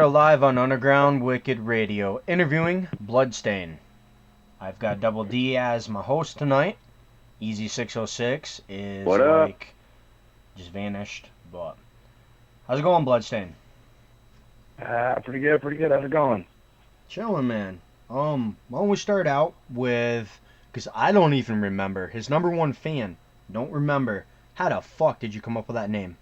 live on Underground Wicked Radio, interviewing Bloodstain. I've got Double D as my host tonight. Easy 606 is What up? just vanished, but how's it going, Bloodstain? Pretty good, pretty good. How's it going? Chilling, man. Why don't we start out with, because I don't even remember, his number one fan, don't remember, how the fuck did you come up with that name?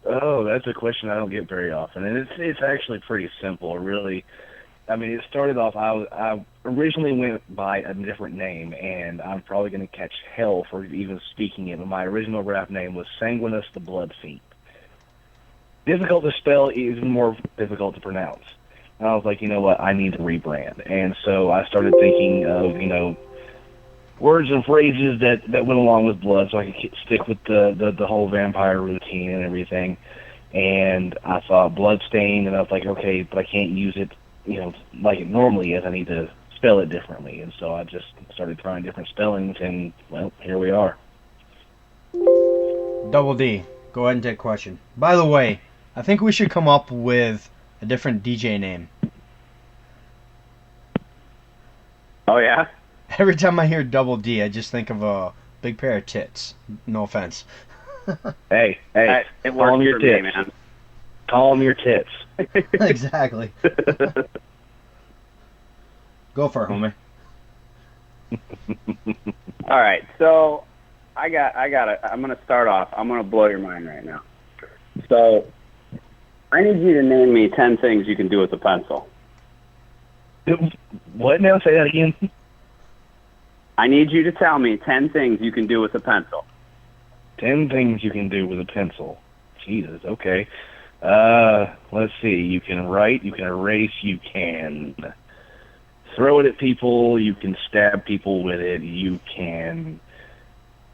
Oh, that's a question I don't get very often, and it's actually pretty simple, really. I mean, it started off. I originally went by a different name, and I'm probably going to catch hell for even speaking it. But my original rap name was Sanguinus the Blood Fiend. Difficult to spell, even more difficult to pronounce. And I was like, you know what? I need to rebrand, and so I started thinking of words and phrases that went along with blood, so I could stick with the whole vampire routine and everything. And I thought bloodstain, and I was like, okay, but I can't use it, like it normally is. I need to spell it differently. And so I just started trying different spellings, and well, here we are. Double D, go ahead and take a question. By the way, I think we should come up with a different DJ name. Oh yeah. Every time I hear Double D, I just think of a big pair of tits. No offense. Hey, it call them works your for me, tits. man. Call them your tits. Exactly. Go for it, homie. All right, so I got it. I'm gonna start off. I'm gonna blow your mind right now. So I need you to name me 10 things you can do with a pencil. What now? Say that again. I need you to tell me 10 things you can do with a pencil. 10 things you can do with a pencil. Jesus, okay. Let's see. You can write, you can erase, you can throw it at people, you can stab people with it, you can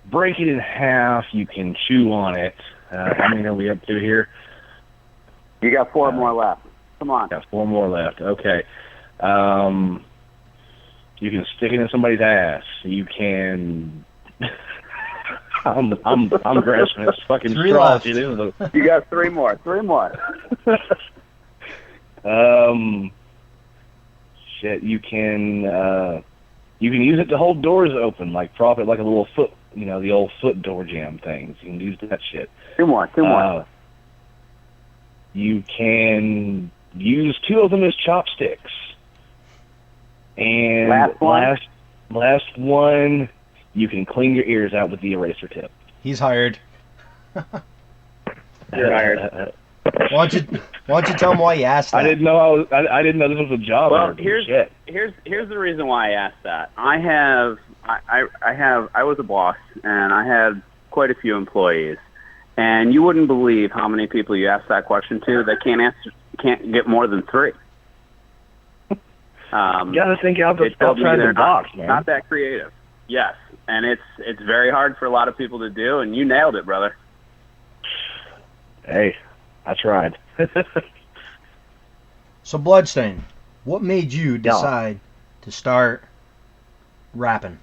break it in half, you can chew on it. How many are we up to here? You got 4 more left. Come on. Got 4 more left. Okay. You can stick it in somebody's ass. You can. I'm grasping at fucking Three straw. left. You got 3 more. 3 more. Shit. You can use it to hold doors open, like prop it like a little foot. The old foot door jam things. You can use that shit. 2 more. 2 more. You can use 2 of them as chopsticks. And last one, you can clean your ears out with the eraser tip. He's hired. You're hired. Why don't you tell him why you asked that? I didn't know this was a job. Well, here's the reason why I asked that. I was a boss, and I had quite a few employees, and you wouldn't believe how many people you ask that question to that can't get more than 3. You gotta think outside the box, man. Not that creative. Yes, and it's very hard for a lot of people to do, and you nailed it, brother. Hey, I tried. So, Bloodstain, what made you decide to start rapping?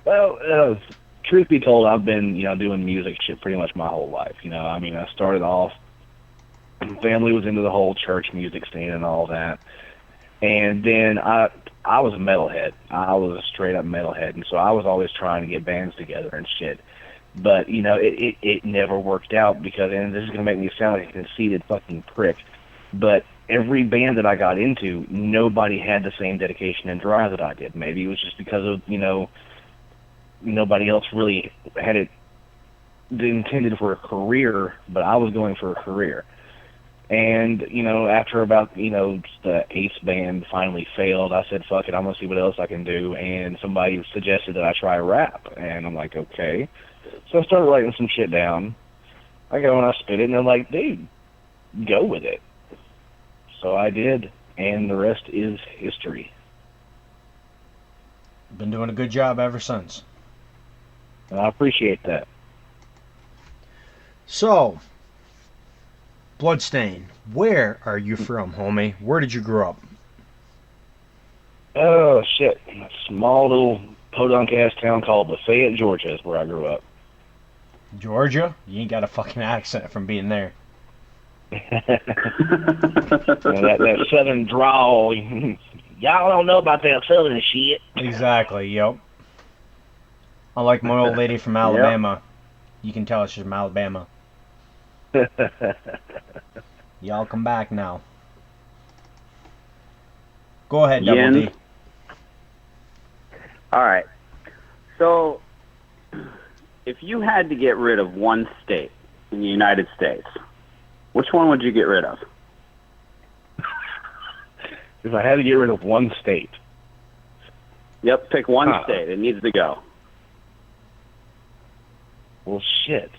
Well, truth be told, I've been doing music shit pretty much my whole life. I mean, I started off. Family was into the whole church music scene and all that, and then I was a metalhead. I was a straight up metalhead, and so I was always trying to get bands together and shit. But it never worked out because, and this is gonna make me sound like a conceited fucking prick, but every band that I got into, nobody had the same dedication and drive that I did. Maybe it was just because of nobody else really had it intended for a career, but I was going for a career. And, after about, the 8th band finally failed, I said, fuck it, I'm going to see what else I can do. And somebody suggested that I try rap. And I'm like, okay. So I started writing some shit down. I go and I spit it, and they're like, dude, go with it. So I did, and the rest is history. Been doing a good job ever since. And I appreciate that. So, Bloodstain, where are you from, homie? Where did you grow up? Oh, shit. A small little podunk-ass town called Lafayette, Georgia is where I grew up. Georgia? You ain't got a fucking accent from being there. that southern drawl. Y'all don't know about that southern shit. Exactly, yep. Unlike my old lady from Alabama. You can tell she's from Alabama. Y'all come back now. Go ahead, Double Yin. D. All right. So, if you had to get rid of one state in the United States, which one would you get rid of? If I had to get rid of one state. Yep, pick one state. It needs to go. Well, shit.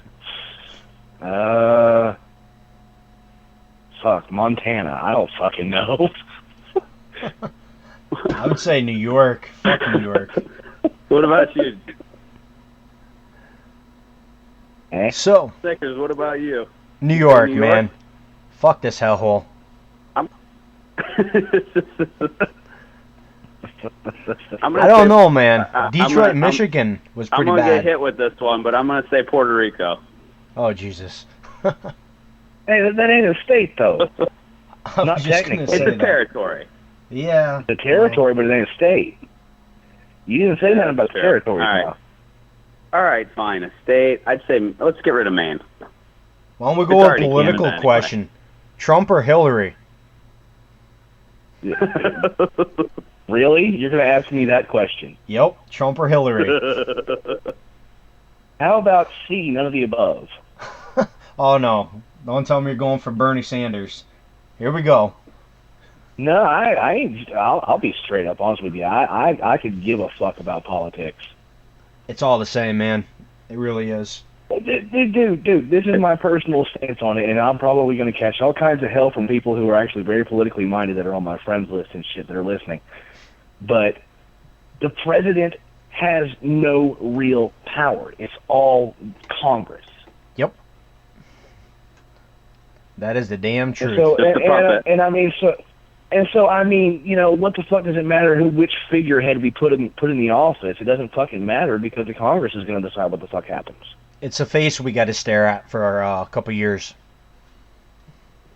Fuck, Montana. I don't fucking know. I would say New York. Fuck New York. What about you? So, Snickers, what about you? New York, New York? man. Fuck this hellhole. I don't know, man. Detroit, Michigan was pretty I'm gonna bad. get hit with this one, but I'm gonna say Puerto Rico. Oh, Jesus. Hey, that ain't a state, though. I Not was just technically. gonna say It's a that. territory. Yeah. It's a territory, but it ain't a state. You didn't say nothing about Fair. territory. All right. Now. All right, fine. A state. I'd say let's get rid of Maine. Why don't we It's go with a already political Canada question? Trump or Hillary? Really? You're going to ask me that question? Yep, Trump or Hillary. How about C, none of the above? Oh, no. Don't tell me you're going for Bernie Sanders. Here we go. No, I ain't. I'll be straight up honest with you. I could give a fuck about politics. It's all the same, man. It really is. Dude, this is my personal stance on it, and I'm probably going to catch all kinds of hell from people who are actually very politically minded that are on my friends list and shit that are listening. But the president has no real power. It's all Congress. Yep. That is the damn truth. So, Just a puppet. and I mean, so I mean, you know, what the fuck does it matter which figurehead we put in the office? It doesn't fucking matter because the Congress is going to decide what the fuck happens. It's a face we got to stare at for a couple years.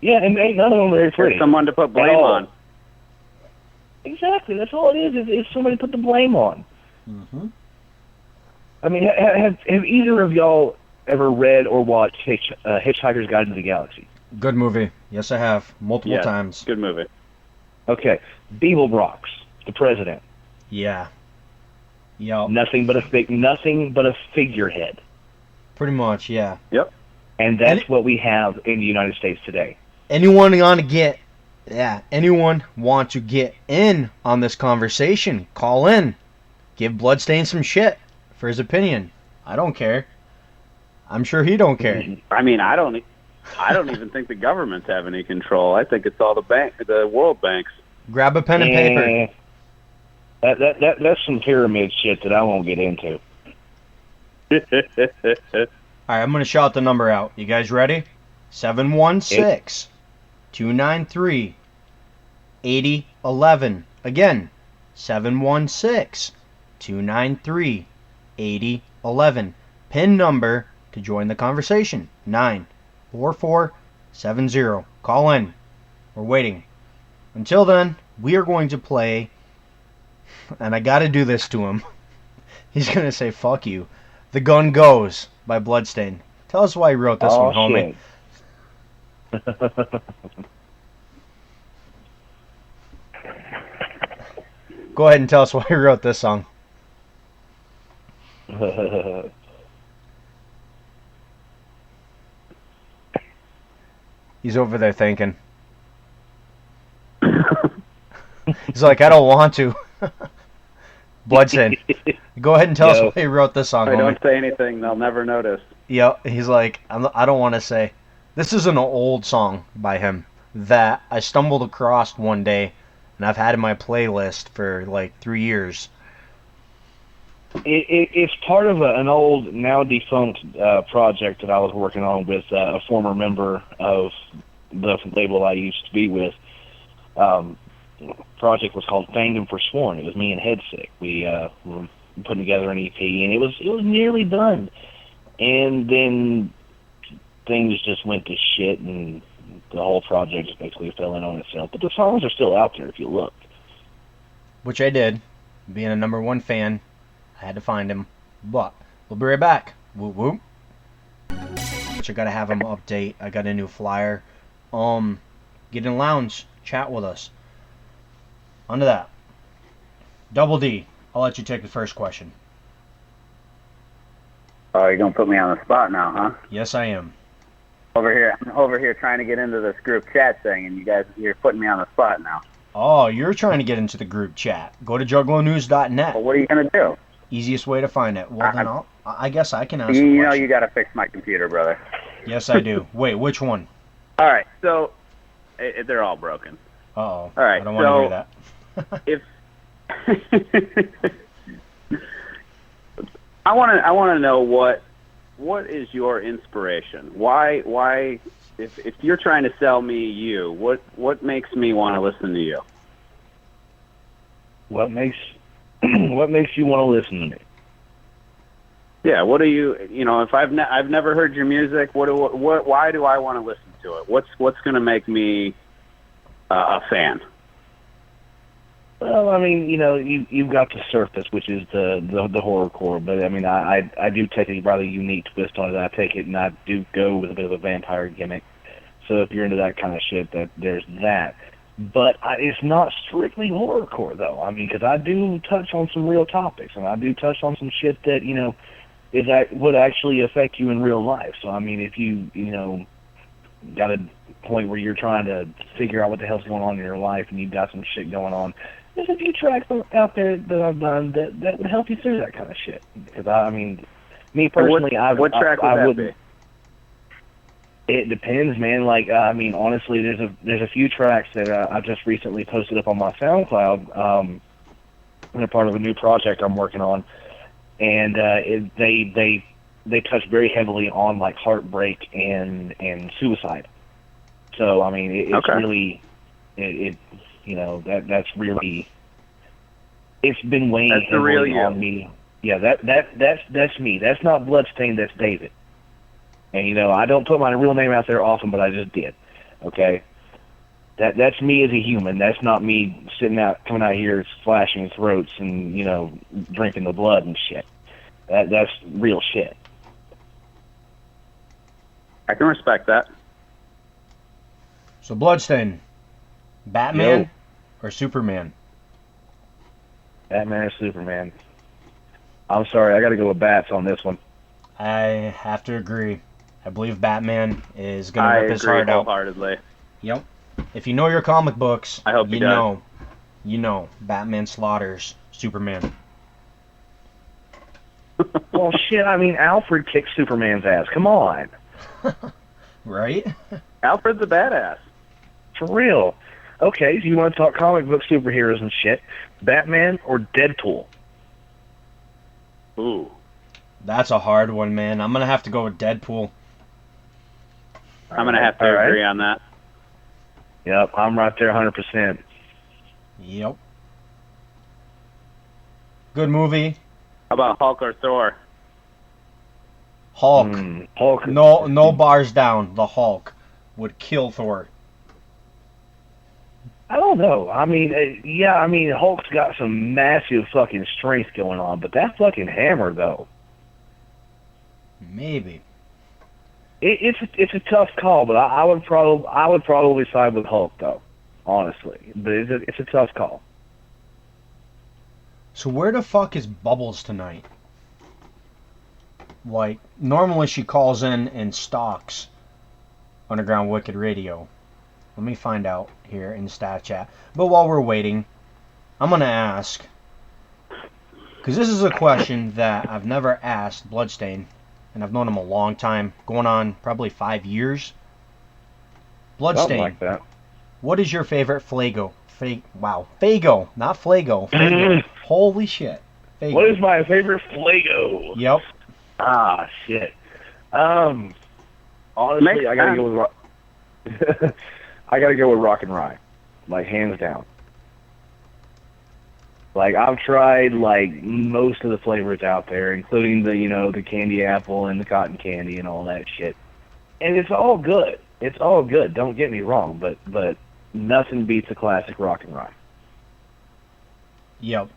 Yeah, and ain't none of them very pretty. There's someone to put blame on. Exactly, that's all it is somebody put the blame on. Mm-hmm. I mean, have either of y'all ever read or watched Hitchhiker's Guide to the Galaxy? Good movie. Yes, I have. Multiple times. Good movie. Okay, Beeblebrox, the president. Yeah. Yep. Nothing but a figurehead. Pretty much, yeah. Yep. And that's what we have in the United States today. Anyone want to get in on this conversation, call in. Give Bloodstain some shit for his opinion. I don't care. I'm sure he don't care. I mean, I don't even think the governments have any control. I think it's all the world banks. Grab a pen and paper. That's some pyramid shit that I won't get into. All right, I'm going to shout the number out. You guys ready? 716-293-8011. Again, 716-293-8011. PIN number to join the conversation, 94470. Call in. We're waiting. Until then, we are going to play, and I got to do this to him. He's going to say, fuck you. The Gun Goes by Bloodstain. Tell us why you wrote this one, homie. Go ahead and tell us why you wrote this song. He's over there thinking. He's like, I don't want to. Bloodstain. Go ahead and tell us why you wrote this song, If I homie. don't say anything, they'll never notice. Yeah, he's like, I don't want to say. This is an old song by him that I stumbled across one day, and I've had in my playlist for like 3 years. It's part of an old, now defunct project that I was working on with a former member of the label I used to be with. Project was called Fanged and Forsworn. It was me and Headsick. We were putting together an EP, and it was nearly done. And then things just went to shit, and the whole project just basically fell in on itself. But the songs are still out there if you look. Which I did. Being a #1 fan, I had to find him. But we'll be right back. Whoop whoop. Which I gotta have him update. I got a new flyer. Get in the lounge, chat with us. Onto that. Double D, I'll let you take the first question. Oh, you're gonna put me on the spot now, huh? Yes, I am. I'm over here trying to get into this group chat thing, and you're putting me on the spot now. Oh, you're trying to get into the group chat. Go to jugglonews.net. Well, what are you gonna do? Easiest way to find it. Well, then I guess I can ask a You know question. you gotta fix my computer, brother. Yes, I do. Wait, which one? All right, so they're all broken. Uh-oh. All right, I don't want to hear that. If I want to know what is your inspiration? Why if you're trying to sell me you, what makes me want to listen to you? What makes you want to listen to me? Yeah, what do you know? If I've never heard your music, why do I want to listen to it? What's going to make me a fan? Well, I mean, you've got the surface, which is the horrorcore, but I mean, I do take a rather unique twist on it. I take it and I do go with a bit of a vampire gimmick. So if you're into that kind of shit, there's that. But it's not strictly horrorcore, though. I mean, because I do touch on some real topics, and I do touch on some shit that would actually affect you in real life. So I mean, if you got a point where you're trying to figure out what the hell's going on in your life, and you've got some shit going on, there's a few tracks out there that I've done that would help you through that kind of shit. Because I mean, me personally, what track would that be? It depends, man. Like, I mean, honestly, there's a few tracks that I just recently posted up on my SoundCloud. They're part of a new project I'm working on, and they touch very heavily on like heartbreak and suicide. So I mean, it's really that's really, it's been weighing heavily on me. Yeah, that's me. That's not Bloodstained. That's David. And I don't put my real name out there often, but I just did. Okay, that's me as a human. That's not me coming out here slashing throats and drinking the blood and shit. That's real shit. I can respect that. So Bloodstain, Batman Yo. or Superman? Batman or Superman? I'm sorry, I got to go with bats on this one. I have to agree. I believe Batman is going to rip his heart out. Wholeheartedly. Yep. If you know your comic books, I hope you know Batman slaughters Superman. Well, shit, I mean, Alfred kicked Superman's ass. Come on. Right? Alfred's a badass. For real. Okay, so you want to talk comic book superheroes and shit. Batman or Deadpool? Ooh. That's a hard one, man. I'm going to have to go with Deadpool. I'm going to have to agree on that. Yep, I'm right there 100%. Yep. Good movie. How about Hulk or Thor? Hulk. Hulk. No bars down. The Hulk would kill Thor. I don't know. I mean, Hulk's got some massive fucking strength going on, but that fucking hammer, though. Maybe. It's a tough call, but I would probably side with Hulk, though, honestly. But it's a tough call. So where the fuck is Bubbles tonight? Like, normally she calls in and stalks Underground Wicked Radio. Let me find out here in the stat chat. But while we're waiting, I'm going to ask, because this is a question that I've never asked Bloodstain, and I've known him a long time, going on probably 5 years. Bloodstain, like that. What is your favorite Flago? Fago, not Flago. Fago. Holy shit. Fago. What is my favorite Flago? Yep. Ah, shit. Honestly, I gotta go with I gotta go with Rock and Rye, like hands down. Like, I've tried, like, most of the flavors out there, including the, the candy apple and the cotton candy and all that shit. And it's all good. It's all good. Don't get me wrong, but nothing beats a classic rock and rye. Yep.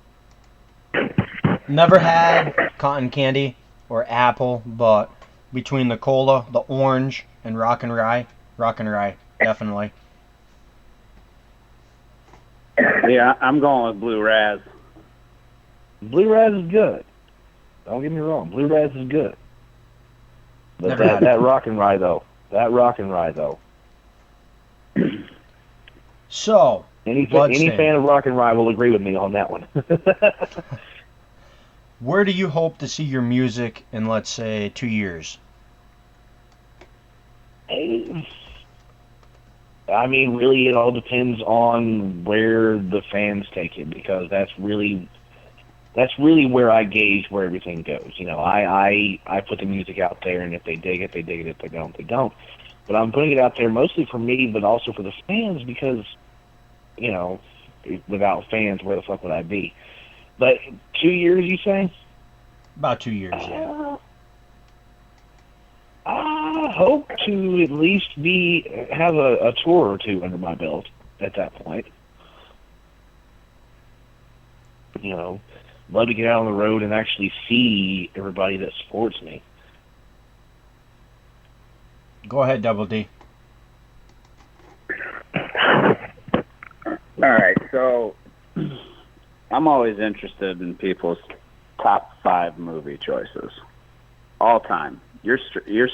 Never had cotton candy or apple, but between the cola, the orange, and rock and rye, definitely. Yeah, I'm going with Blue Raz. Blue Raz is good. Don't get me wrong. Blue Raz is good. But Never had it. that rock and rye, though. So, Any Bloodstain, fan of rock and rye will agree with me on that one. where do you hope to see your music in, let's say, 2 years? I mean, really, it all depends on where the fans take it, because that's really where I gauge where everything goes. I put the music out there, and if they dig it, they dig it. If they don't, they don't. But I'm putting it out there mostly for me, but also for the fans, because, without fans, where the fuck would I be? But 2 years, you say? About 2 years, yeah. I hope to at least have a tour or two under my belt at that point. Love to get out on the road and actually see everybody that supports me. Go ahead, Double D. All right, so I'm always interested in people's top 5 movie choices, all time. You're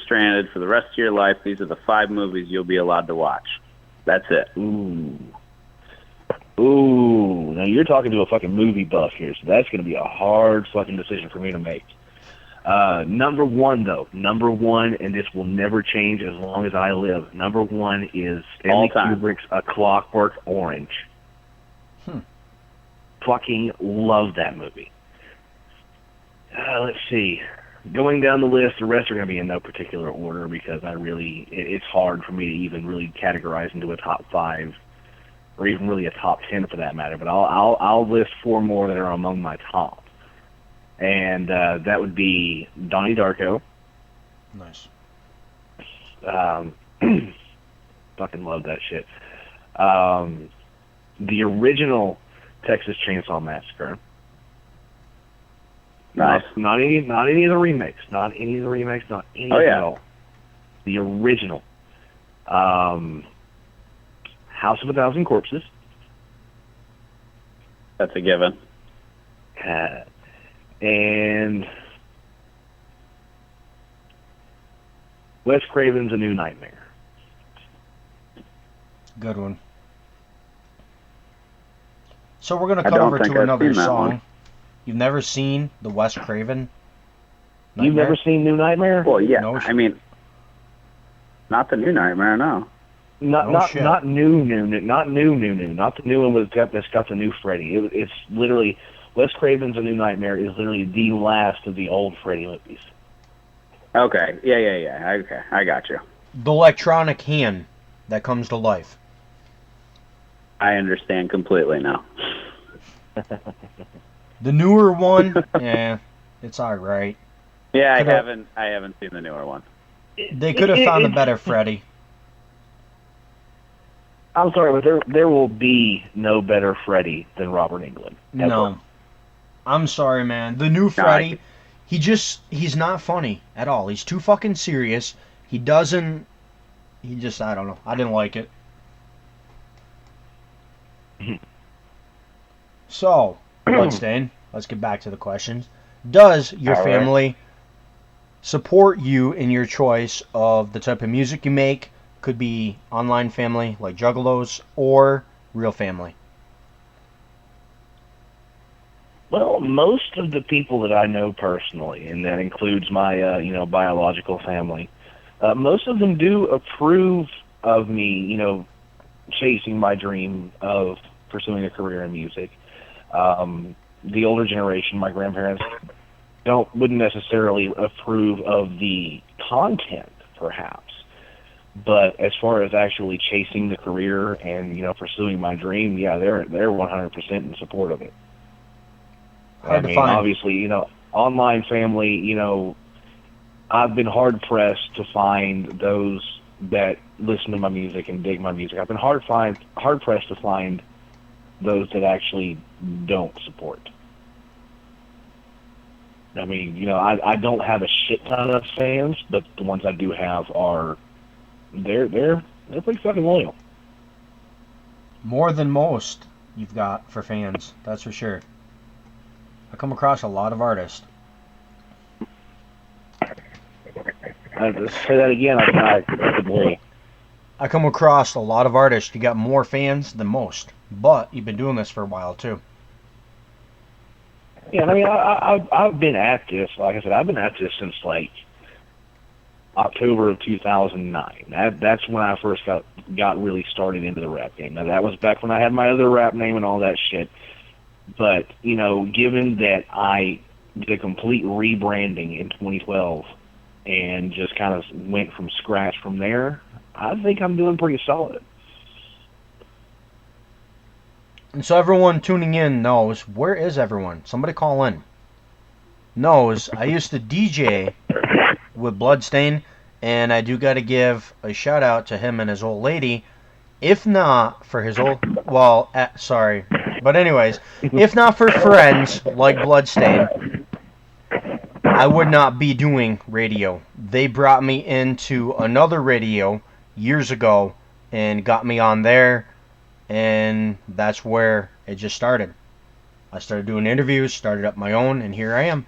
stranded for the rest of your life. These are the 5 movies you'll be allowed to watch. That's it. Ooh, now you're talking to a fucking movie buff here, so that's going to be a hard fucking decision for me to make. Number one, and this will never change as long as I live. Number 1 is Stanley Kubrick's A Clockwork Orange. Fucking love that movie. Let's see. Going down the list, the rest are going to be in no particular order, because it's hard for me to even really categorize into a top 5, or even really a top 10 for that matter. But I'll list 4 more that are among my top, and that would be Donnie Darko. Nice. Fucking love that shit. The original Texas Chainsaw Massacre. Nice. Not any of the remakes. Not any at all. The original. House of a Thousand Corpses. That's a given. And Wes Craven's A New Nightmare. Good one. So we're going to cut over to another song. You've never seen the Wes Craven Nightmare? You've never seen New Nightmare? Well, yeah. No, I mean, not the New Nightmare, no. Not new. Not the new one that's got the new Freddy. It's literally, Wes Craven's A New Nightmare is literally the last of the old Freddy movies. Okay. Yeah. Okay, I got you. The electronic hand that comes to life. I understand completely now. The newer one, yeah, it's alright. Yeah, I haven't seen the newer one. They could have found a better Freddy. I'm sorry, but there will be no better Freddy than Robert Englund. Ever. No. I'm sorry, man. The new Freddy, he's not funny at all. He's too fucking serious. I don't know. I didn't like it. So, Bloodstain, let's get back to the questions. Does your family support you in your choice of the type of music you make? Could be online family, like Juggalos, or real family? Well, most of the people that I know personally, and that includes my biological family, most of them do approve of me, chasing my dream of pursuing a career in music. The older generation, my grandparents, wouldn't necessarily approve of the content, perhaps. But as far as actually chasing the career and pursuing my dream, yeah, they're 100% in support of it. Hard I to mean, find. obviously, online family, I've been hard pressed to find those that listen to my music and dig my music. I've been hard pressed to find those that actually don't support. I mean, I don't have a shit ton of fans, but the ones I do have they're pretty fucking loyal. More than most you've got for fans, that's for sure. I come across a lot of artists. Let's say that again. I couldn't hear you. I come across a lot of artists. You got more fans than most, but you've been doing this for a while too. Yeah, I mean, I've been at this. Like I said, I've been at this since like October of 2009. That's when I first got really started into the rap game. Now that was back when I had my other rap name and all that shit. But given that I did a complete rebranding in 2012 and just kind of went from scratch from there, I think I'm doing pretty solid. And so everyone tuning in knows, where is everyone? Somebody call in. Knows I used to DJ with Bloodstain, and I do got to give a shout out to him and his old lady. If not for his old, well, sorry, but anyways, if not for friends like Bloodstain, I would not be doing radio. They brought me into another radio years ago and got me on there, and that's where it just started. I started doing interviews, started up my own, and here I am.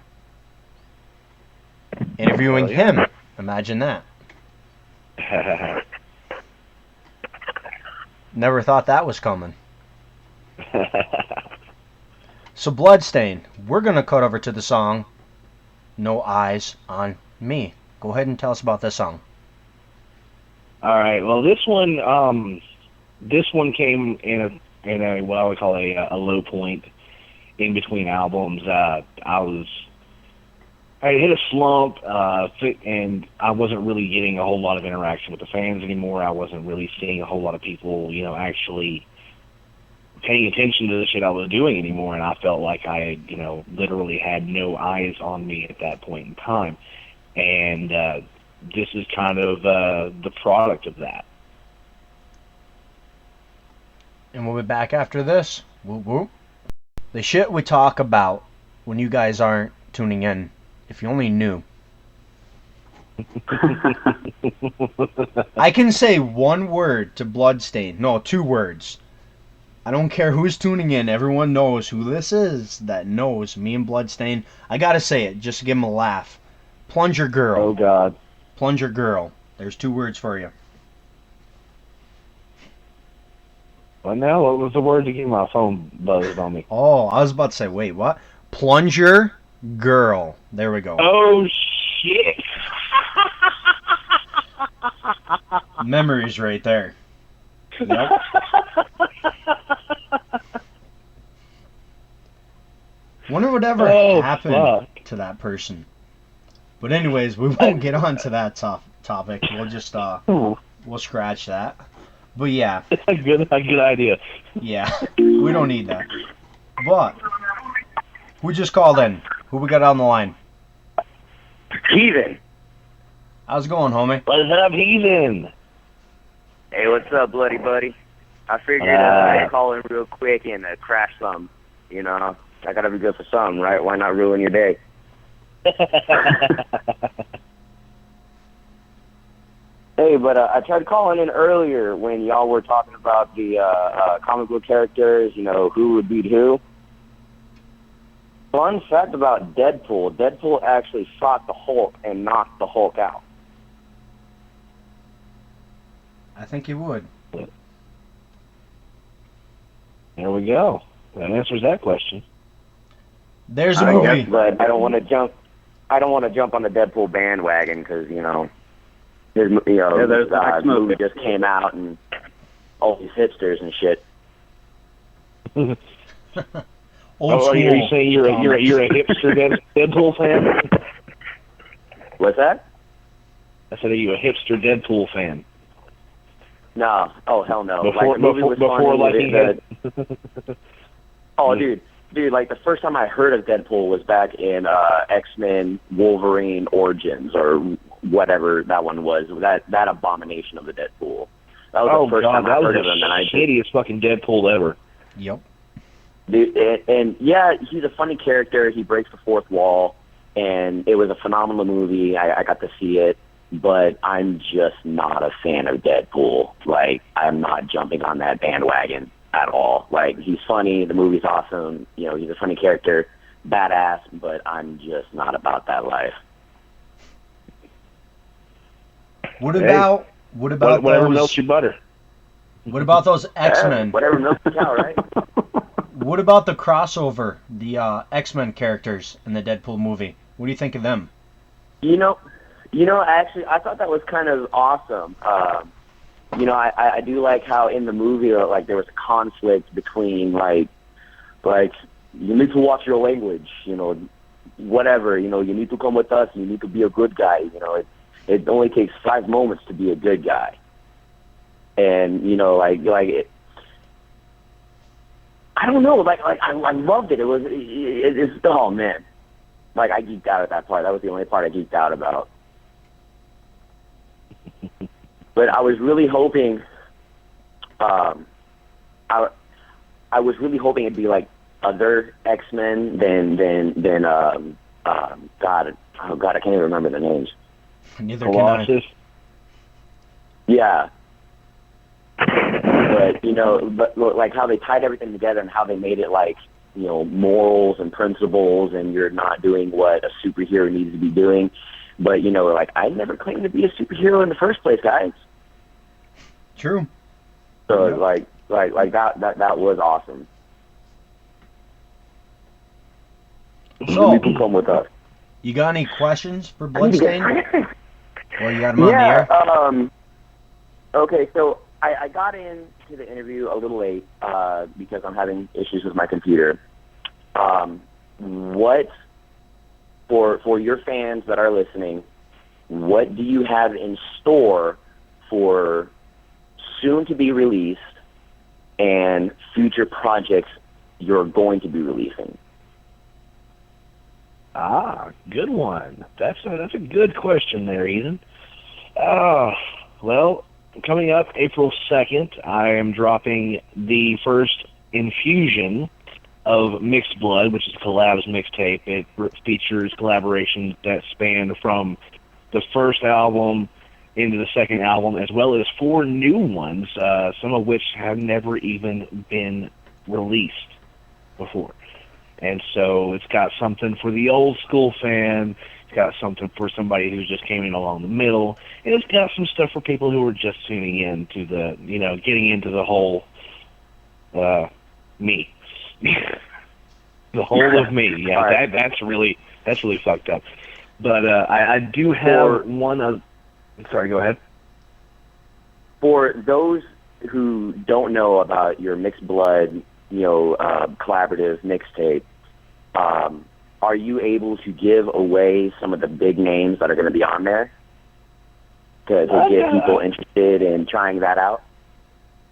Interviewing him. Imagine that. Never thought that was coming. So Bloodstain, we're going to cut over to the song No Eyes on Me. Go ahead and tell us about this song. All right. Well, this one came in a what I would call a low point in between albums. I hit a slump, and I wasn't really getting a whole lot of interaction with the fans anymore. I wasn't really seeing a whole lot of people, actually paying attention to the shit I was doing anymore, and I felt like I, literally had no eyes on me at that point in time. And this is kind of the product of that. And we'll be back after this. Whoop whoop. The shit we talk about when you guys aren't tuning in. If you only knew. I can say one word to Bloodstain. No, 2 words. I don't care who's tuning in. Everyone knows who this is that knows me and Bloodstain. I gotta say it just to give him a laugh. Plunger Girl. Oh, God. Plunger Girl. There's 2 words for you. Well, now, what was the word to get my phone buzzed on me? Oh, I was about to say, wait, what? Plunger Girl. There we go. Oh, shit. Memories right there. Yep. Wonder what ever happened to that person. But anyways, we won't get on to that topic. We'll just we'll scratch that. But yeah. a good idea. Yeah. We don't need that. But who just called in? Who we got on the line? Heathen. How's it going, homie? What's up, Heathen? Hey, what's up, bloody buddy? I figured I'd call in real quick and crash some. I gotta be good for some, right? Why not ruin your day? Hey, but I tried calling in earlier when y'all were talking about the comic book characters, who would beat who. Fun fact about Deadpool. Deadpool actually fought the Hulk and knocked the Hulk out. I think he would. There we go. That answers that question. There's a movie. But I don't want to jump on the Deadpool bandwagon because there's the movie just came out and all these hipsters and shit. Old school. Are you saying you're a hipster Deadpool fan? What's that? I said, are you a hipster Deadpool fan? No. Oh, hell no. Before the movie was funny. liking it. Oh, dude. dude, like the first time I heard of Deadpool was back in X-Men Wolverine Origins or whatever that one was. That abomination of the Deadpool. That was the first time I heard of him. That was the shittiest fucking Deadpool ever. Yep. Dude, and yeah, he's a funny character. He breaks the fourth wall, and it was a phenomenal movie. I got to see it, but I'm just not a fan of Deadpool. Like, I'm not jumping on that bandwagon at all. Like, he's funny. The movie's awesome. You know, he's a funny character, badass, but I'm just not about that life. What about whatever those, melts your butter? What about those X-Men? Whatever milks the cow, right? What about the crossover, the X-Men characters in the Deadpool movie? What do you think of them? You know, actually, I thought that was kind of awesome. You know, I do like how in the movie, like, there was a conflict between, like, you need to watch your language, you know, whatever, you know, you need to come with us, you need to be a good guy, you know, it only takes 5 moments to be a good guy. And, you know, like it, I don't know, I loved it. It's oh man, like I geeked out at that part. That was the only part I geeked out about. But I was really hoping, I was really hoping it'd be like other X-Men than God, I can't even remember the names. Neither Colossus. Can I. Yeah. But, you know, like how they tied everything together and how they made it like, you know, morals and principles, and you're not doing what a superhero needs to be doing. But, you know, like, I never claimed to be a superhero in the first place, guys. True. So, yeah. like that was awesome. So, you can come with us. You got any questions for Bloodstain? Or you got them on the air? Okay, so I got into the interview a little late because I'm having issues with my computer. What, for your fans that are listening, what do you have in store for soon to be released and future projects you're going to be releasing? Good one. That's a good question there, Ethan. Well, coming up April 2nd, I am dropping the first infusion of Mixed Blood, which is Collab's mixtape. It features collaborations that span from the first album into the second album, as well as 4 new ones, some of which have never even been released before. And so it's got something for the old school fan, it's got something for somebody who just came in along the middle, and it's got some stuff for people who are just tuning in to the, you know, getting into the whole me. The whole of me. Yeah, right. that's really fucked up. But I do have one of... Sorry, go ahead. For those who don't know about your Mixed Blood, you know, collaborative mixtape, are you able to give away some of the big names that are going to be on there to get people interested in trying that out?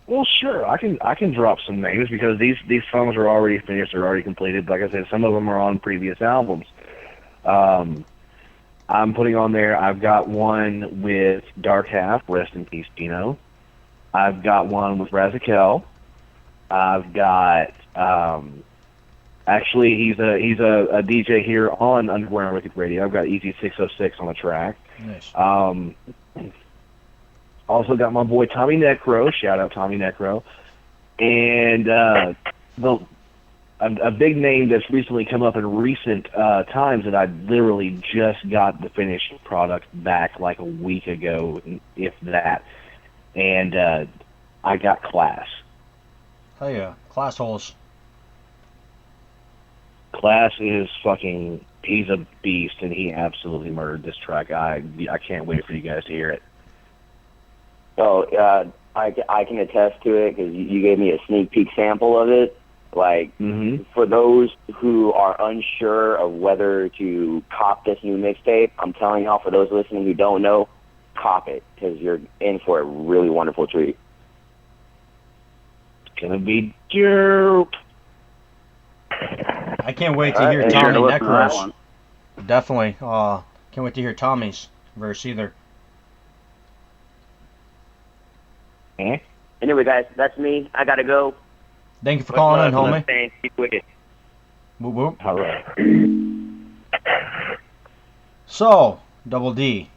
Well, sure. I can drop some names because these songs are already finished. They're already completed. Like I said, some of them are on previous albums. I'm putting on there, I've got one with Dark Half, rest in peace, Dino. I've got one with Razakel. I've got, actually, he's a DJ here on Underground Wicked Radio. I've got Easy 606 on the track. Nice. Also got my boy Tommy Necro. Shout out Tommy Necro. And a big name that's recently come up in recent times that I literally just got the finished product back like a week ago, if that. And I got Class. Oh yeah, Class holes. Class is fucking, he's a beast, and he absolutely murdered this track. I can't wait for you guys to hear it. Oh, I can attest to it because you gave me a sneak peek sample of it. Like, for those who are unsure of whether to cop this new mixtape, I'm telling y'all, for those listening who don't know, cop it because you're in for a really wonderful treat. It's gonna be dope. I can't wait to All right, hear hey, Be sure Tommy to listen to that Necros. one. Definitely. Can't wait to hear Tommy's verse either. Anyway, guys, that's me. I gotta go. Thank you for calling in, homie. Bloodstainds, keep with it. Whoop whoop. All right. So, Double D,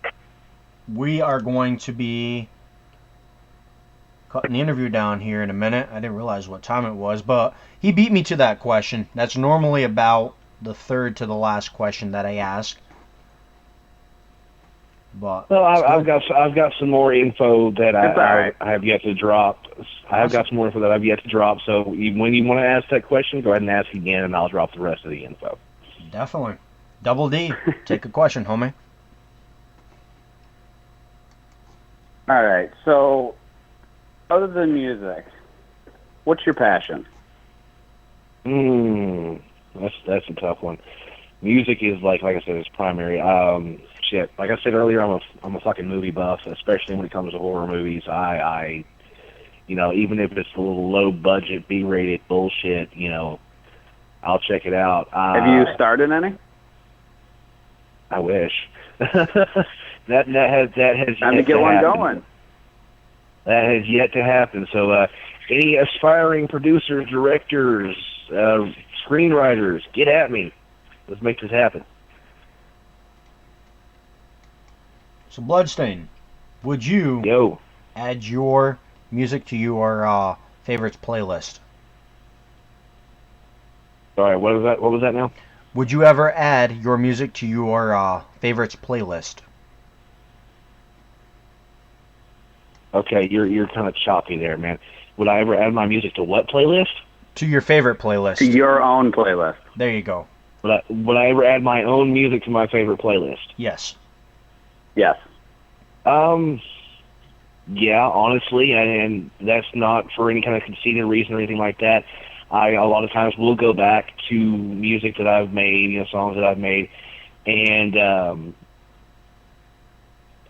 we are going to be cutting the interview down here in a minute. I didn't realize what time it was, but he beat me to that question. That's normally about the third to the last question that I ask. But Well, it's I've good. got some more info that It's all right. I have yet to drop. I've got some more info that I've yet to drop. So when you want to ask that question, go ahead and ask again, and I'll drop the rest of the info. Definitely. Double D, take a question, homie. All right. So, other than music, what's your passion? That's a tough one. Music is like I said, it's primary. Shit, like I said earlier, I'm a fucking movie buff, especially when it comes to horror movies. I even if it's a little low budget, B-rated bullshit, I'll check it out. Have you started any? I wish. that has Time to yet get one happen. going. That has yet to happen. So, any aspiring producers, directors, screenwriters, get at me. Let's make this happen. So, Bloodstain, would you Yo. add your music to your favorites playlist? Sorry, what was that? What was that now? Would you ever add your music to your favorites playlist? Okay, you're kind of choppy there, man. Would I ever add my music to what playlist? To your favorite playlist. To your own playlist. There you go. Would I ever add my own music to my favorite playlist? Yes. Yes. Yeah, honestly, and that's not for any kind of conceited reason or anything like that. I a lot of times will go back to music that I've made, songs that I've made, and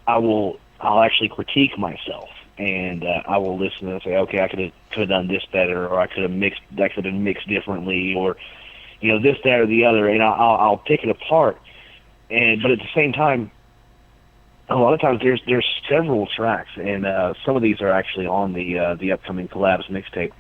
I'll actually critique myself, and I will listen and say, okay, I could have done this better, or I could have mixed differently, or this, that, or the other, and I'll pick it apart. But at the same time, a lot of times there's several tracks, and some of these are actually on the upcoming collabs mixtape.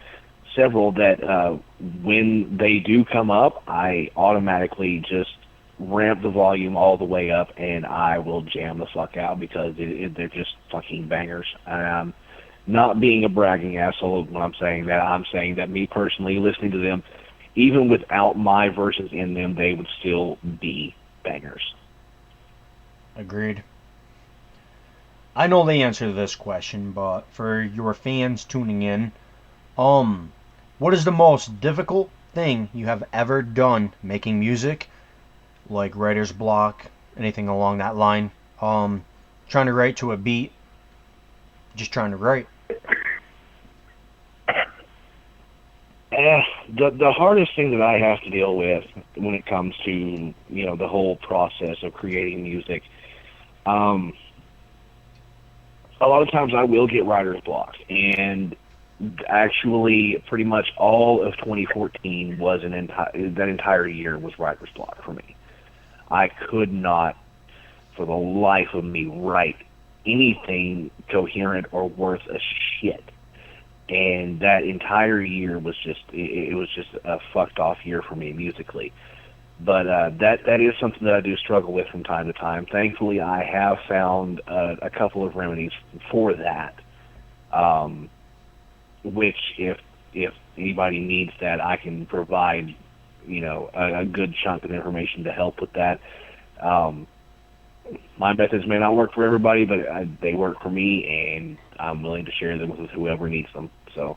Several that when they do come up, I automatically just ramp the volume all the way up, and I will jam the fuck out because they're just fucking bangers. Not being a bragging asshole when I'm saying that. I'm saying that me personally, listening to them, even without my verses in them, they would still be bangers. Agreed. I know the answer to this question, but for your fans tuning in, what is the most difficult thing you have ever done making music? Like writer's block, anything along that line? Trying to write to a beat, just trying to write. The hardest thing that I have to deal with when it comes to the whole process of creating music, a lot of times I will get writer's block, and actually pretty much all of 2014 was that entire year was writer's block for me. I could not, for the life of me, write anything coherent or worth a shit. And that entire year was just it was just a fucked off year for me musically. But that is something that I do struggle with from time to time. Thankfully, I have found a couple of remedies for that. Which if anybody needs that, I can provide a good chunk of information to help with that. My methods may not work for everybody, but they work for me, and I'm willing to share them with whoever needs them. So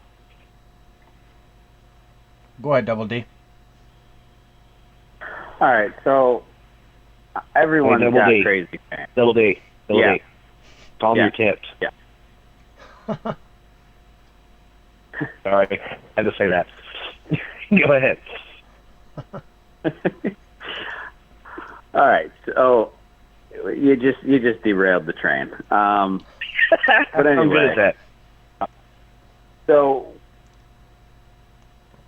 Go ahead, Double D. All right. So everyone's Double got D. crazy fans. Double D. Yeah. Calm Yeah. your tits. Yeah. Sorry, I had to say that. Go ahead. All right. So you just derailed the train. But I'm good anyway, at that. so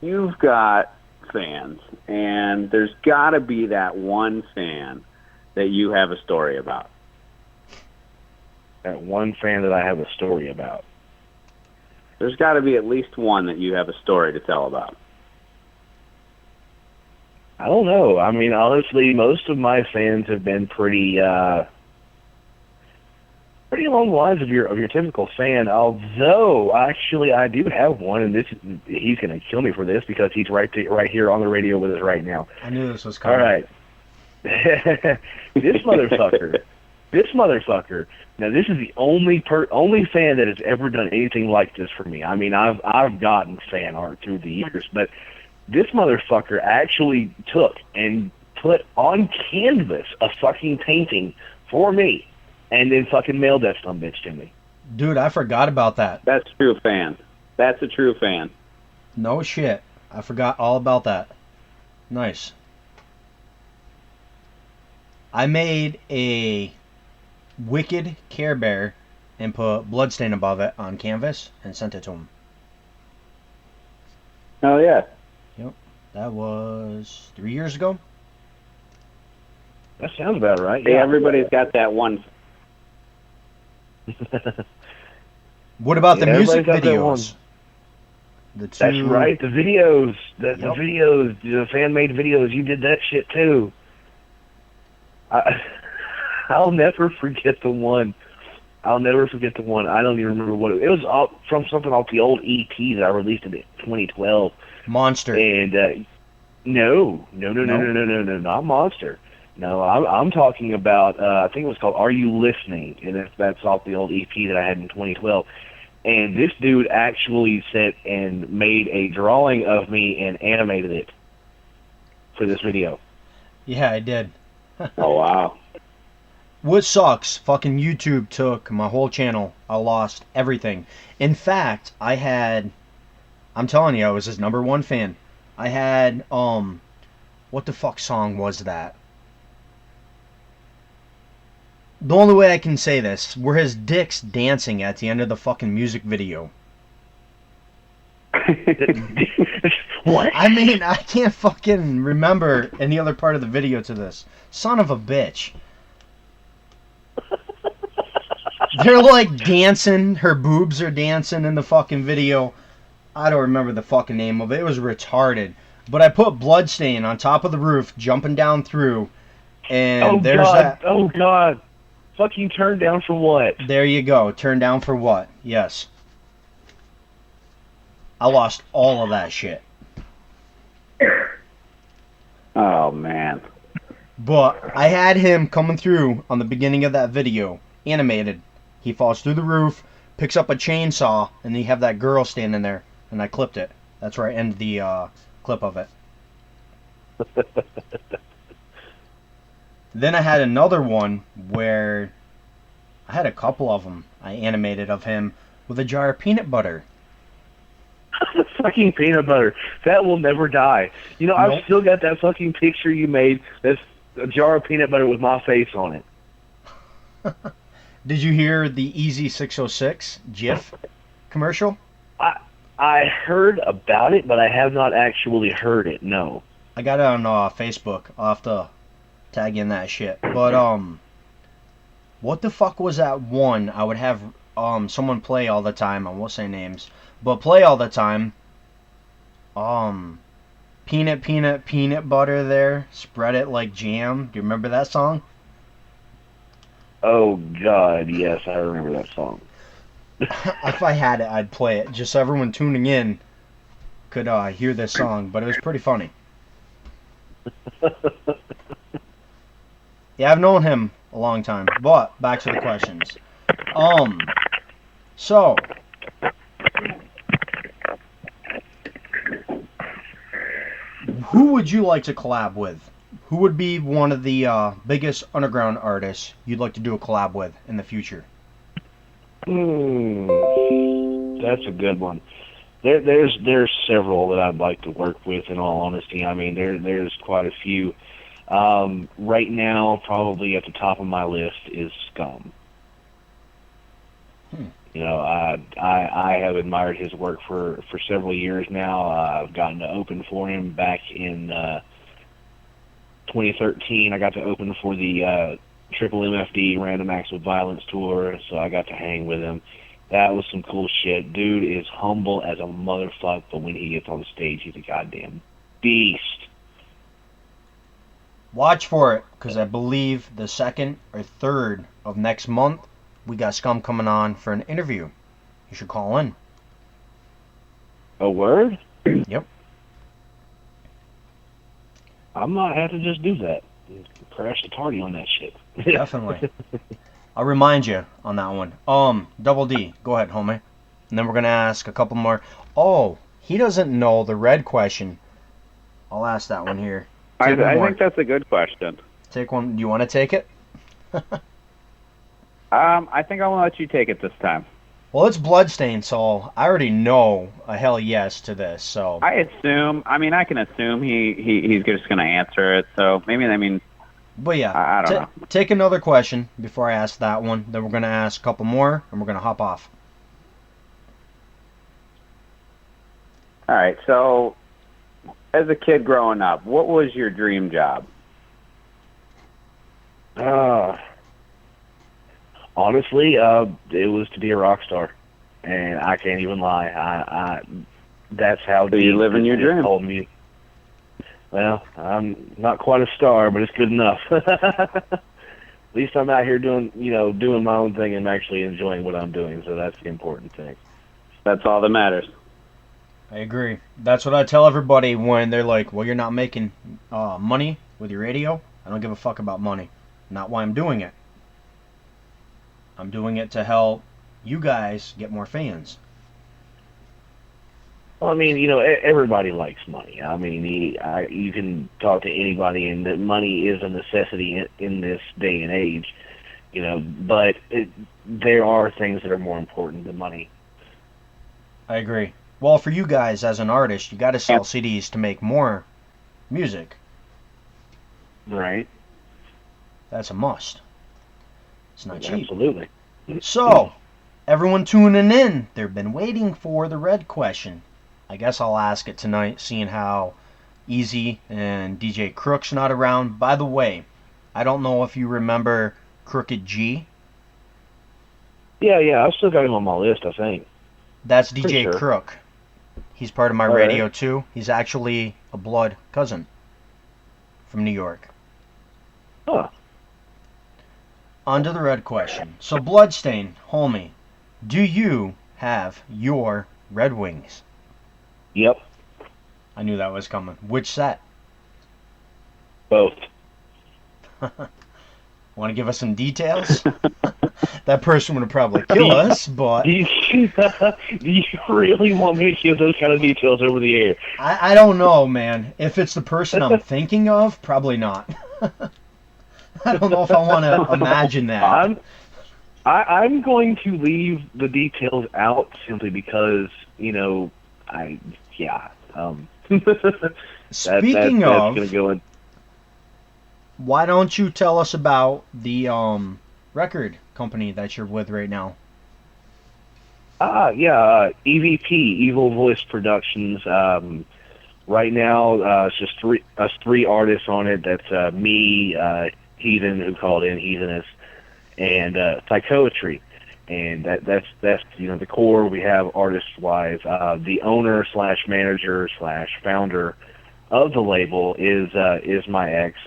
you've got fans, and there's got to be that one fan that you have a story about. That one fan that I have a story about. There's got to be at least one that you have a story to tell about. I don't know. I mean, honestly, most of my fans have been pretty along the lines of your typical fan. Although, actually, I do have one, and he's going to kill me for this because he's right here on the radio with us right now. I knew this was All coming. right. This motherfucker. Now, this is the only fan that has ever done anything like this for me. I mean, I've gotten fan art through the years, but this motherfucker actually took and put on canvas a fucking painting for me, and then fucking mailed that sumbitch to me. Dude, I forgot about that. That's a true fan. That's a true fan. No shit. I forgot all about that. Nice. I made a Wicked Care Bear and put bloodstain above it on canvas and sent it to him. Oh, yeah. Yep. That was 3 years ago. That sounds about right. Hey, everybody's got that one. What about the music everybody's got that one. videos? The two... That's right. The videos, the Yep. videos, the fan-made videos. You did that shit too. I'll never forget the one. I don't even remember what it was. From something off the old EP that I released in 2012. Monster. And no, not Monster. No, I'm talking about. I think it was called "Are You Listening?" and that's off the old EP that I had in 2012. And this dude actually sat and made a drawing of me and animated it for this video. Yeah, I did. Oh, wow. What sucks, fucking YouTube took my whole channel. I lost everything. In fact, I'm telling you, I was his #1 fan. I had, what the fuck song was that? The only way I can say this, were his dicks dancing at the end of the fucking music video. What? I mean, I can't fucking remember any other part of the video to this. Son of a bitch. They're like dancing, her boobs are dancing in the fucking video. I don't remember the fucking name of it. It was retarded. But I put bloodstain on top of the roof, jumping down through, and there's God. that. Oh God! Fucking turned down for what? There you go. Turn down for what? Yes. I lost all of that shit. Oh, man. But I had him coming through on the beginning of that video, animated. He falls through the roof, picks up a chainsaw, and then you have that girl standing there, and I clipped it. That's where I ended the clip of it. Then I had another one where I had a couple of them I animated of him with a jar of peanut butter. Fucking peanut butter. That will never die. You know, Nope. I've still got that fucking picture you made. That's a jar of peanut butter with my face on it. Did you hear the Easy 606 GIF commercial? I heard about it, but I have not actually heard it. No. I got it on Facebook. I'll have to tag in that shit. But what the fuck was that one I would have someone play all the time? I won't say names, but play all the time. Peanut butter there, spread it like jam. Do you remember that song? Oh God, yes, I remember that song. If I had it, I'd play it, just so everyone tuning in could hear this song. But it was pretty funny. Yeah, I've known him a long time. But back to the questions. So who would you like to collab with? Who would be one of the biggest underground artists you'd like to do a collab with in the future? That's a good one. There's several that I'd like to work with. In all honesty, I mean there's quite a few. Right now, probably at the top of my list is Scum. You know, I have admired his work for several years now. I've gotten to open for him back in 2013. I got to open for the Triple MFD Random Acts of Violence tour, so I got to hang with him. That was some cool shit. Dude is humble as a motherfucker, but when he gets on the stage, he's a goddamn beast. Watch for it, because I believe the 2nd or 3rd of next month, we got Scum coming on for an interview. You should call in. A word? Yep. I might have to just do that. Crash the party on that shit. Definitely. I'll remind you on that one. Double D, go ahead, homie. And then we're going to ask a couple more. Oh, he doesn't know the red question. I'll ask that one here. I Take one more. think that's a good question. Take one. Do you want to take it? I think I want to let you take it this time. Well, it's Bloodstained, so I already know a hell yes to this. So I can assume he's just going to answer it. So maybe, But yeah, I don't know. Take another question before I ask that one. Then we're going to ask a couple more, and we're going to hop off. All right. So, as a kid growing up, what was your dream job? Honestly, it was to be a rock star, and I can't even lie. I that's how So you're living your dream. Told me. Well, I'm not quite a star, but it's good enough. At least I'm out here doing my own thing and actually enjoying what I'm doing. So that's the important thing. That's all that matters. I agree. That's what I tell everybody when they're like, well, you're not making money with your radio. I don't give a fuck about money. Not why I'm doing it. I'm doing it to help you guys get more fans. Well, I mean, everybody likes money. I mean, you can talk to anybody, and that money is a necessity in this day and age. But there are things that are more important than money. I agree. Well, for you guys as an artist, you got to sell CDs to make more music. Right. That's a must. It's not cheap. Absolutely. So, everyone tuning in, they've been waiting for the red question. I guess I'll ask it tonight, seeing how Easy and DJ Crook's not around. By the way, I don't know if you remember Crooked G. Yeah, I've still got him on my list, I think. That's Pretty DJ sure. Crook. He's part of my All radio right. too. He's actually a blood cousin from New York. Huh. On to the red question. So, Bloodstain, homie, do you have your Red Wings? Yep. I knew that was coming. Which set? Both. Want to give us some details? That person would probably kill us, but Do you really want me to give those kind of details over the air? I don't know, man. If it's the person I'm thinking of, probably not. I don't know if I want to imagine that. I'm going to leave the details out simply because Speaking that's of, gonna go in. why don't you tell us about the record company that you're with right now? EVP, Evil Voice Productions. Right now, it's just three artists on it. That's me, Heathen, who called in Heathenist, and Psychoetry. And that's the core. We have artist-wise. The owner / manager / founder of the label is my ex,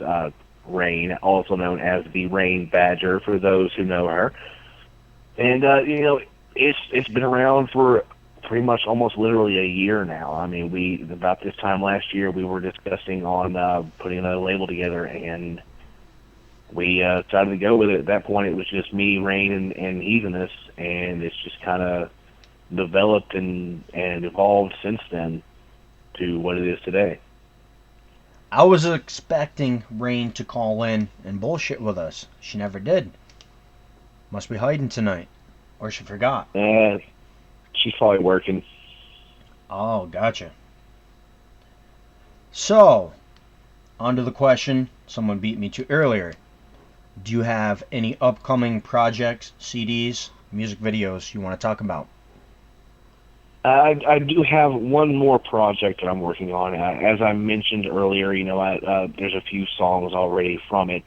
Rain, also known as the Rain Badger for those who know her. And it's been around for pretty much almost literally a year now. I mean, about this time last year we were discussing on putting another label together, and we decided to go with it. At that point, it was just me, Rain, and Heathenist, and it's just kind of developed and evolved since then to what it is today. I was expecting Rain to call in and bullshit with us. She never did. Must be hiding tonight. Or she forgot. She's probably working. Oh, gotcha. So, on to the question someone beat me to earlier. Do you have any upcoming projects, CDs, music videos you want to talk about? I do have one more project that I'm working on. As I mentioned earlier, there's a few songs already from it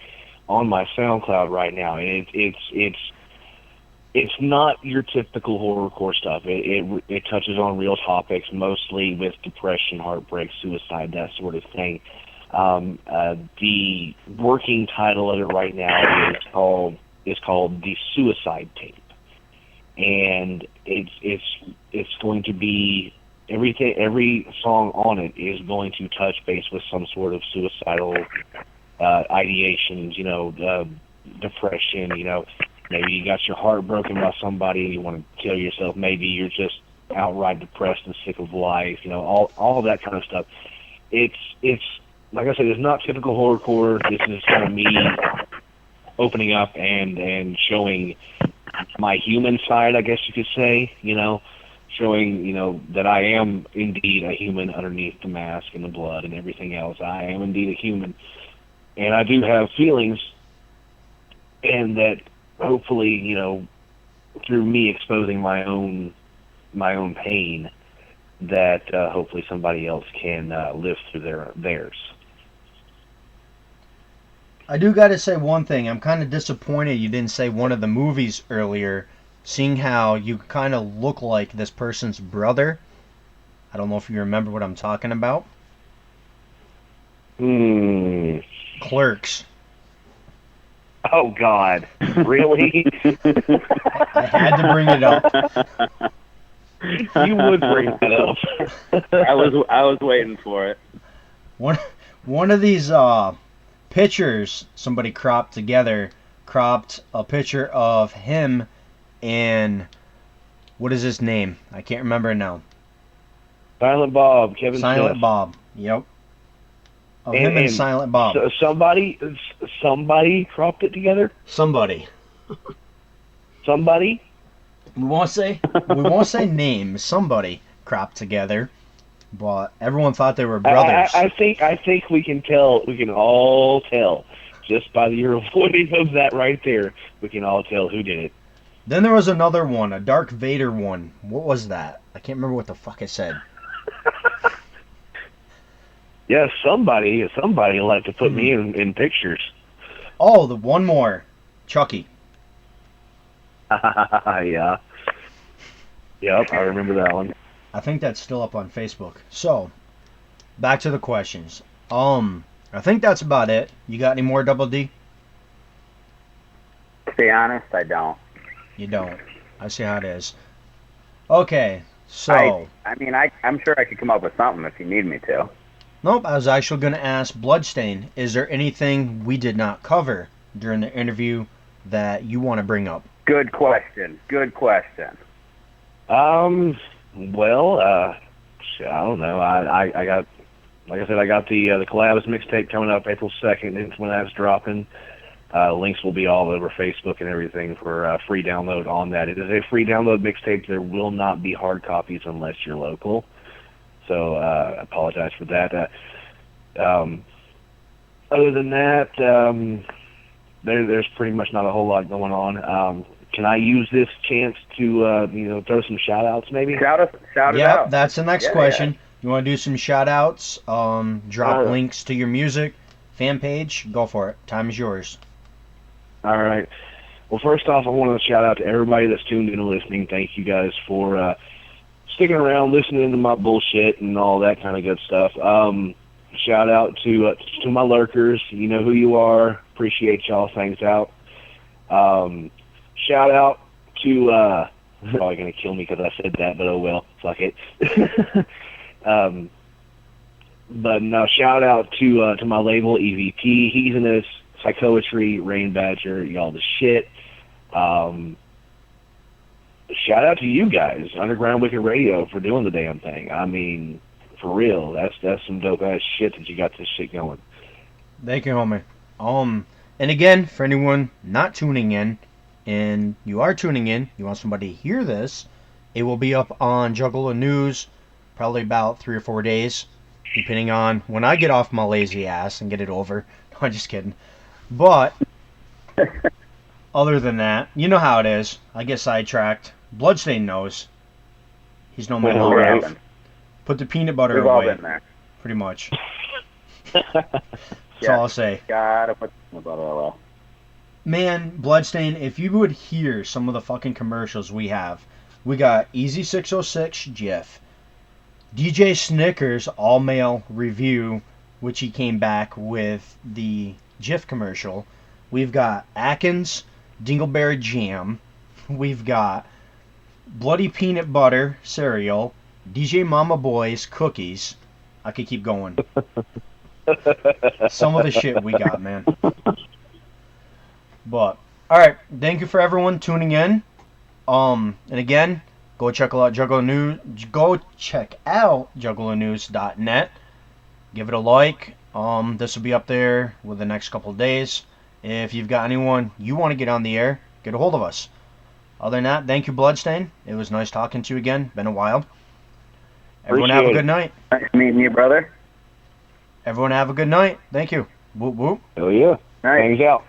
on my SoundCloud right now, and it's not your typical horrorcore stuff. It touches on real topics, mostly with depression, heartbreak, suicide, that sort of thing. The working title of it right now is called The Suicide Tape, and it's going to be everything. Every song on it is going to touch base with some sort of suicidal ideations. Depression. Maybe you got your heart broken by somebody and you want to kill yourself. Maybe you're just outright depressed and sick of life. All of that kind of stuff. It's like I said, it's not typical horrorcore. This is kind of me opening up and showing my human side, I guess you could say. Showing that I am indeed a human underneath the mask and the blood and everything else. I am indeed a human, and I do have feelings, and that hopefully, through me exposing my own pain, that hopefully somebody else can live through theirs. I do got to say one thing. I'm kind of disappointed you didn't say one of the movies earlier, seeing how you kind of look like this person's brother. I don't know if you remember what I'm talking about. Clerks. Oh, God. Really? I had to bring it up. You would bring that up. I was waiting for it. One of these pictures somebody cropped a picture of him and what is his name? I can't remember now. Silent Bob, Kevin Silent Smith. Bob. Yep. Of him and Silent Bob. So somebody cropped it together? Somebody. Somebody? We won't say names. Somebody cropped together, but everyone thought they were brothers. I think we can tell. We can all tell just by your avoiding of that right there. We can all tell who did it. Then there was another one, a Darth Vader one. What was that? I can't remember what the fuck I said. Yeah, somebody liked to put me in pictures. Oh, the one more, Chucky. Yeah. Yep, I remember that one. I think that's still up on Facebook. So, back to the questions. I think that's about it. You got any more, Double D? To be honest, I don't. You don't. I see how it is. Okay, so... I'm sure I could come up with something if you need me to. Nope, I was actually going to ask Bloodstain, is there anything we did not cover during the interview that you want to bring up? Good question. Well, I don't know. I got, like I said, I got the collabs mixtape coming up April 2nd. And when that's dropping, links will be all over Facebook and everything for free download on that. It is a free download mixtape. There will not be hard copies unless you're local. So I apologize for that. Other than that, there's pretty much not a whole lot going on. Can I use this chance to throw some shout outs maybe? Shout it out. Yep, that's the next question. You want to do some shout outs, drop links to your music, fan page, go for it. Time is yours. All right. Well, first off, I want to shout out to everybody that's tuned in and listening. Thank you guys for sticking around, listening to my bullshit and all that kind of good stuff. Shout out to my lurkers. You know who you are. Appreciate y'all. Thanks out. Shout out to they're probably gonna kill me because I said that, but oh well, fuck it. But no, shout out to my label EVP, Heathenist, Psychoetry, Rain Badger, y'all the shit. Shout out to you guys, Underground Wicked Radio, for doing the damn thing. I mean, for real, that's some dope ass shit that you got this shit going. Thank you, homie. And again, for anyone not tuning in, and you are tuning in, you want somebody to hear this, it will be up on Juggalo News, probably about 3 or 4 days, depending on when I get off my lazy ass and get it over. No, I'm just kidding. But Other than that, you know how it is. I get sidetracked. Bloodstain knows. He's no man Well, long right. enough. Put the peanut butter We've all away, been there. pretty much. That's all I'll say. Gotta put the butter away. Man, Bloodstain, if you would hear some of the fucking commercials we have, we got Easy 606 Jiff, DJ Snickers all male review, which he came back with the Jiff commercial. We've got Atkins Dingleberry Jam. We've got Bloody Peanut Butter cereal, DJ Mama Boys cookies. I could keep going. Some of the shit we got, man. But all right, thank you for everyone tuning in. And again, go check out Juggalo News. Go check out juggalonews.net. Give it a like. This will be up there with the next couple of days. If you've got anyone you want to get on the air, get a hold of us. Other than that, thank you, Bloodstain. It was nice talking to you again. Been a while. Everyone have a good night. Nice meeting you, brother. Everyone have a good night. Thank you. Whoop whoop. Hell yeah. All right. Hangs out.